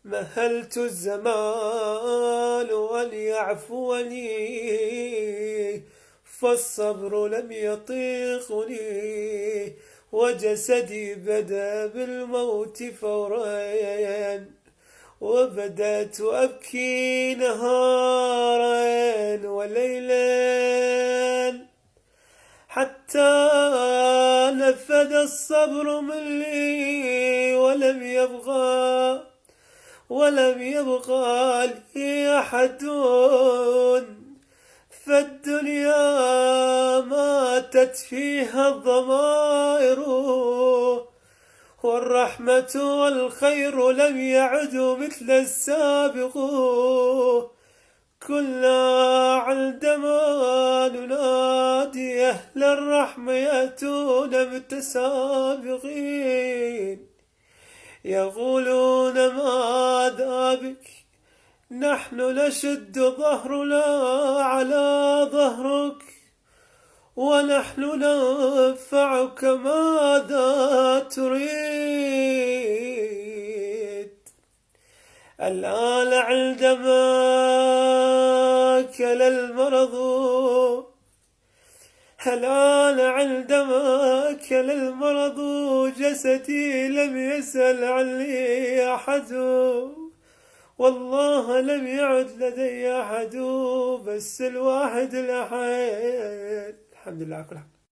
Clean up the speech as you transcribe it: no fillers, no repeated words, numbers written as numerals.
مهلت الزمان أن يعفوني، فالصبر لم يطيقني، وجسدي بدا بالموت فورا، وبدأت أبكي نهارا وليلا، حتى نفد الصبر مني، ولم يبقى لي أحد، فالدنيا ماتت فيها الضمائر، والرحمة والخير لم يعدوا مثل السابق. كنا عندما ننادي أهل الرحمة يأتون متسابقين، يقولون ماذا بك، نحن نشد ظهرنا على ظهرك، ونحن ننفعك، ماذا تريد؟ الآن عندما أكل المرض جسدي، لم يسأل عني أحد، والله لم يعد لدي أحد، بس الواحد الأحد. الحمد لله على كل حال.